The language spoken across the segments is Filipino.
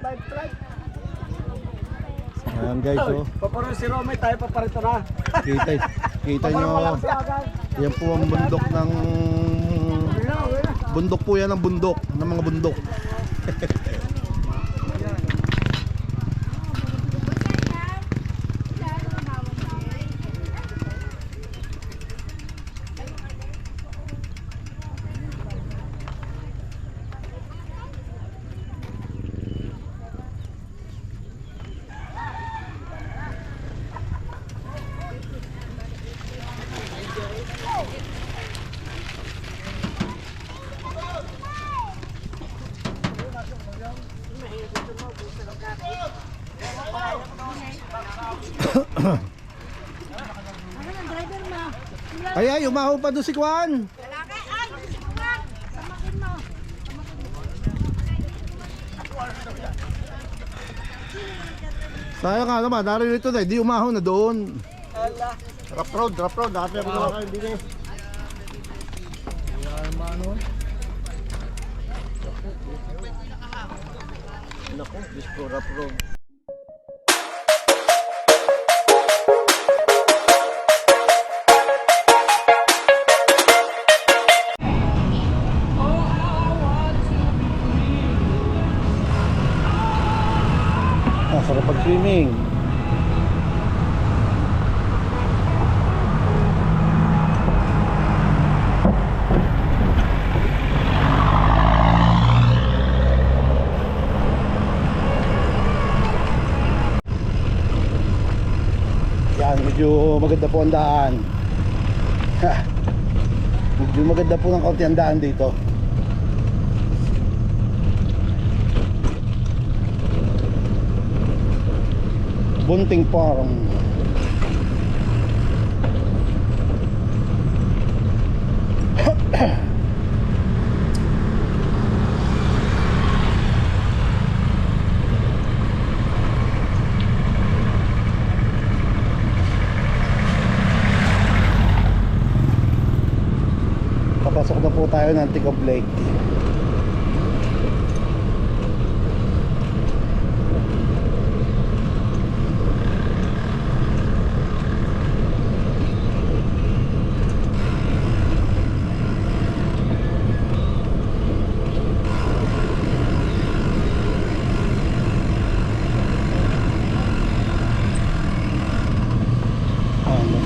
Ayan guys, oh. Paparoon si Romay, tayo paparito na. Kita nyo, yan po ang bundok po yan, ng bundok, ng mga bundok. Ay, umahaw pa doon si Kwan. Sayang nga naman, naririto na, hindi umahaw na doon. Drop road, dati ako naman kayo, hindi na. Naku, disco drop road. Sarap pag-swimming. Yan, medyo maganda po ang daan. Medyo maganda po ng kaunti ang daan dito. Bunting Farm. Papasok na po tayo ng Ticob Lake.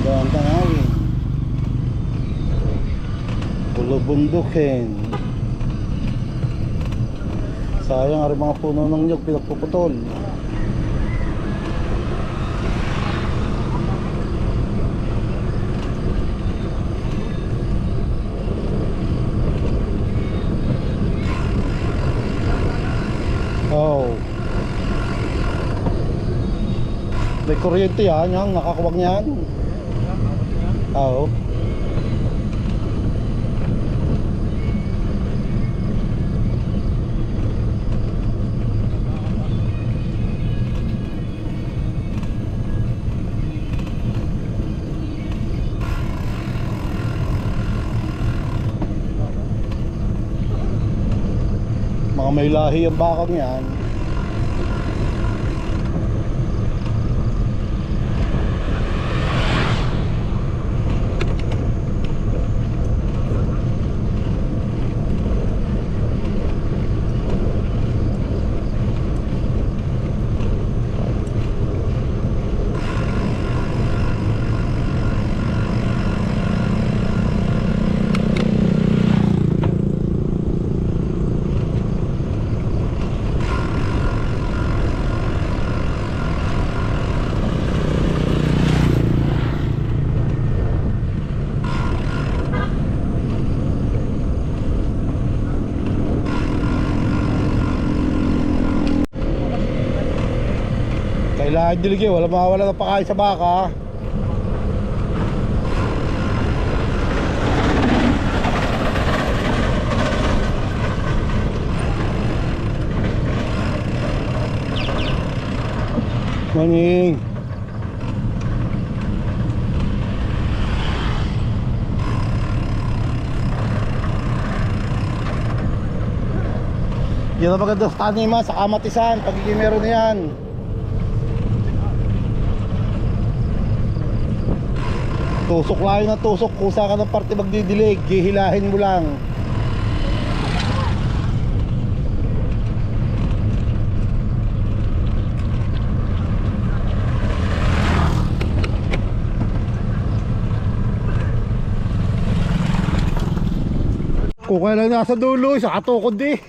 Ang tanawin, bulubundukin. Sayang ang mga puno ng nyug pinagpuputol. Oh, may kuryente yan, yung nakakawag niyan. Oo. Mga may lahi ang bakang yan. Kailangan diligay, wala mawawala ng pakain sa baka. Morning. Yan ang maganda sa taniman, sa kamatisan, pagiging meron na yan. Tusok lang na tusok, kung saan ka ng parte magdidilig, gihilahin mo lang. Kung kailan nasa dulo, sa katukod eh.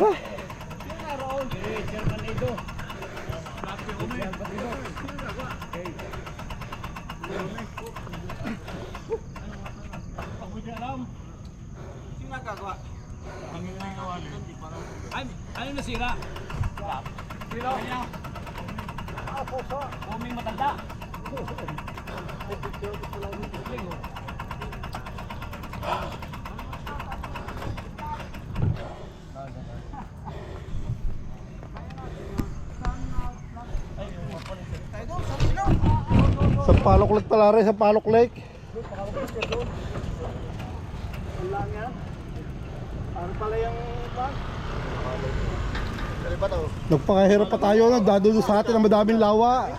Ah. Ano nasira? Sino? Kuming matanda. Sa Palok Lake pala rin, sa Palok Lake. Ano pala yung bag? Nagpakahirap pa tayo na, dadulo sa atin ang madaming lawa.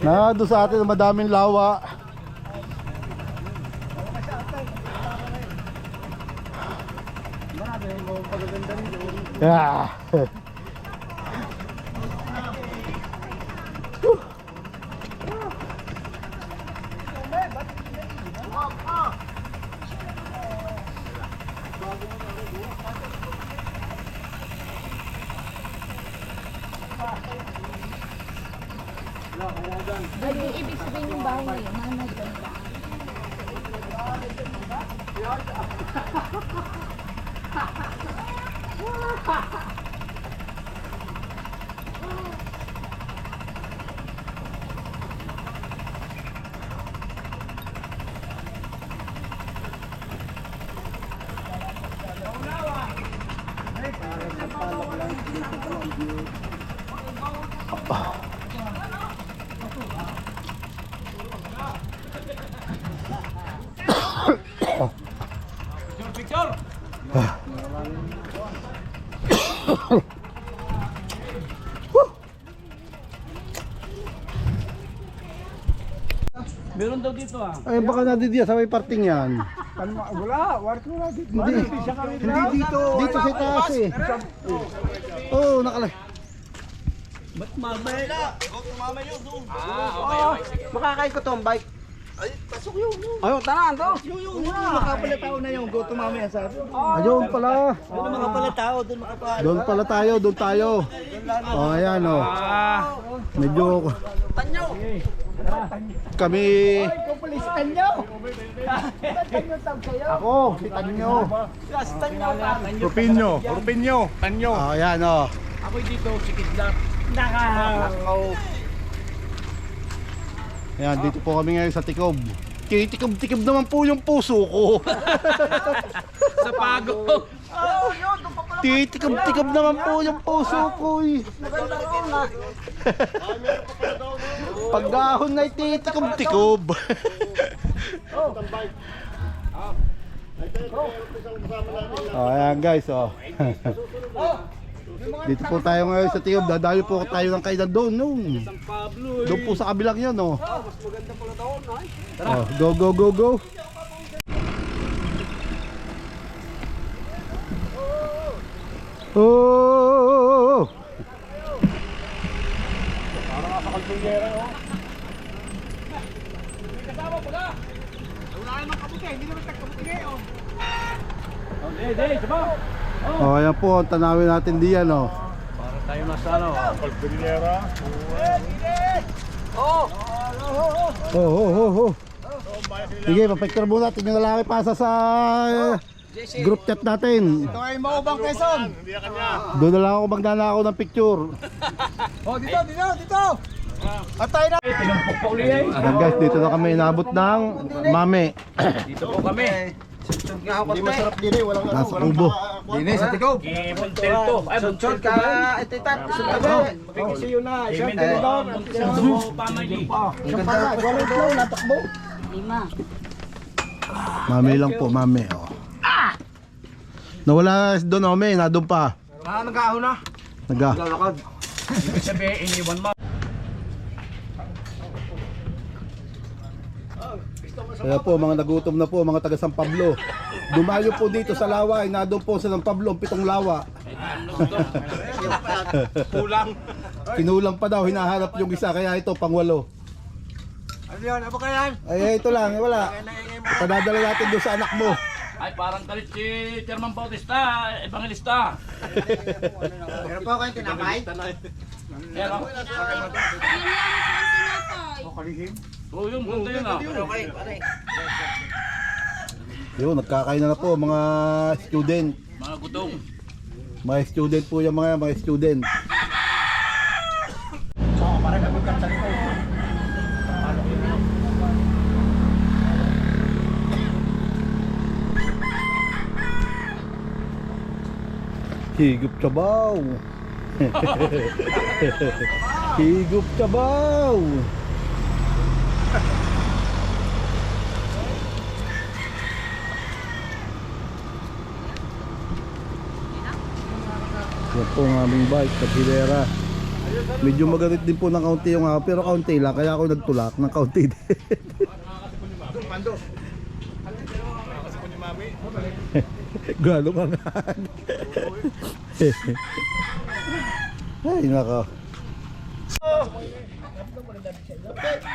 Nado sa atin ang madaming lawa. Yeah. Ay, ibig sabihin yung bahay na yun, nanay ko. Picture! Meron daw dito ah. Ay baka nadidiya sa may parting yan. Wala, warto wala dito. Hindi, hindi dito. Dito sa taas eh. Oo, nakalay. Ba't mamay? Makakain ko tong bike. Ayaw, tanaan to. Makapala tao na yung go to mamaya sabi. Ayun pala. Doon makapala tao, doon makapala. Doon pala tayo, doon tayo. Oh, ayan oh. Medyo kami ako, si Tanyo. Rupinyo, Tanyo. Oh, ayan oh. Ako dito, si Kidnap. Nakakaw. Ayan, dito po kami ngayon sa Tikob. Tikob naman po yung puso ko. Sa pago. Tikob naman po yung puso ko eh. Pagdahon na tikob. Oh, ayan guys oh. Dito po tayo ngayon sa Tikob. Dadayo po tayo ng kainan doon. No? Doon po sa kabilang yan oh. Oh, go. Oh! Para nga sa kalbuyera oh. Kasama po na. Wala namang kabuti, hindi naman tagkabuti oh. Hindi, sabaw. Oh, ayan po, ang tanawin natin diyan oh. Para tayo nasa ano, kalbuyera. Oh. Sige, papicture muna. Tingnan na lang ipasa sa group chat natin. Ito ay Maubang Quezon. Doon na lang ako magnanakaw ng picture. Oh, dito. At tayo na. Tinumpok pa uli eh. Ayan guys, dito na kami inabot ng mame. Dito po kami. Hindi masarap din eh, walang Nasa kubo. Dine sa Tikob. Kimuntel to. Ay, Sunod ka, ititat. Sunod ka. Pagkisiyo na. Isang tinidor. Isang family. Isang pala, walang flow, natakbo. Mami lang po, mami. Oh. Nawala doon, Ome. Nandun pa. Nag-aahon na. Naglalakad. Ibig sabihin, iniwan mo. Kaya po, mga nagutom na po, mga taga San Pablo. Dumayo po dito sa lawa. Nandun po sa San Pablo, 7 lawa. Kulang. Kinulang pa daw, hinahanap yung isa. Kaya ito, pang-8. Ano yun? Ano ka yan? Ay, ito lang, wala. Padadala natin doon sa anak mo. Ay, parang galit si Chairman Bautista, Evangelista. Meron po kayong tinapay? Pero, oo, yun, ganda yun ah. Okay, pare. Yun, nagkakain na po, mga student. Mga gutong. Mga student po yung mga student. Higup sabaw. Higup sabaw. Yan po ang aming bike sa Hilera. Medyo magalit din po ng kaunti yung pero kaunti lang, kaya ako nagtulak ng kaunti din. Galo ka nga. Ay nako.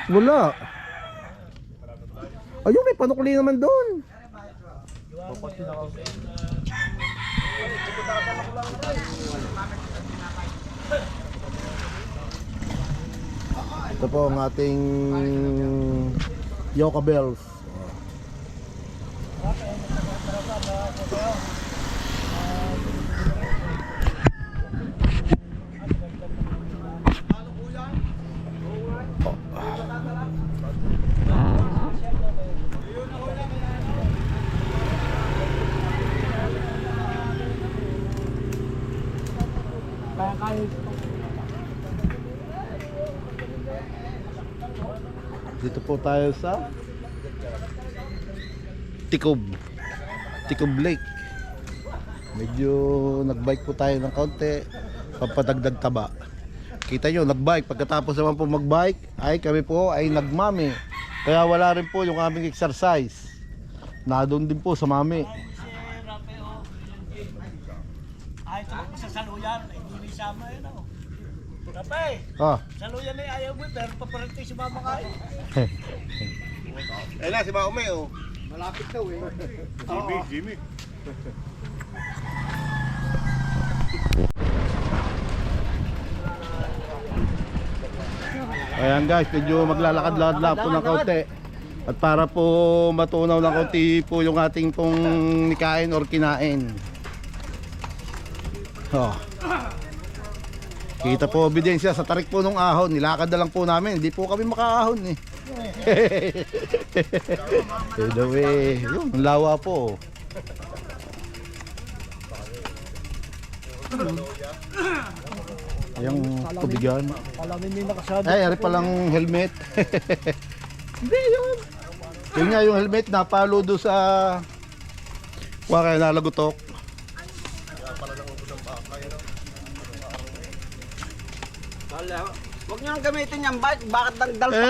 Wala. Ayun, may panukli naman doon. Ito po ang ating Yoka Bells. Dito po tayo sa Tikob Lake. Medyo nagbike po tayo ng kaunti, papadagdag taba. Kita nyo, nagbike. Pagkatapos naman po magbike, ay kami po ay nagmami. Kaya wala rin po yung aming exercise. Nadun din po sa mami. Ay, sa saluyan, hindi sama yun ako. Kapay, Ah. saluyan na ayaw mo, pero paparante si mama ka eh. Ayun na, si Maume oh. Malapit daw eh. Jimmy. Ayan guys, medyo maglalakad-lakad lang po ng kaunti. At para po matunaw ng kaunti po yung ating pong nikain or kinain. Oh. Kita po ebidensya sa tarik po ng ahon. Nilakad na lang po namin. Hindi po kami makaahon eh. By the way, yun, ang lawa po. Yung tubigan. Ay, ari palang helmet. Hindi yun. Yun nga yung helmet, napalo doon sa kaya nalagutok. Huwag nyo nang gamitin yung bike, bakit nagdal pa?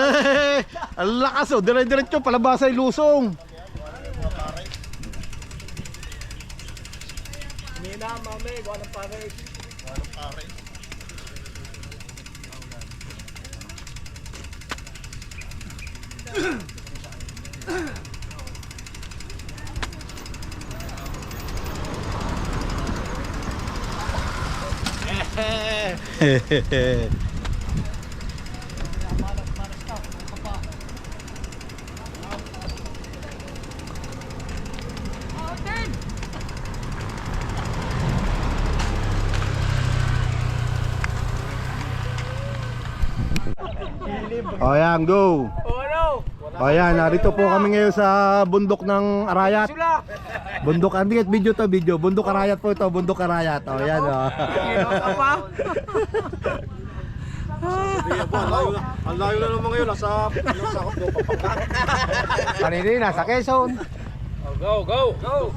Ang lakas oh, dire-diretso palabasay lusong. Nina, mami, gawa ng pare. O yan, go. O yan, narito po kami ngayon sa bundok ng Arayat. Bundok, hindi video to, video. Bundok Arayat po ito, bundok Arayat. O yan o. Ang layo na naman ngayon, nasa Kapdo, Pampanga. Kanina, nasa Quezon. Go!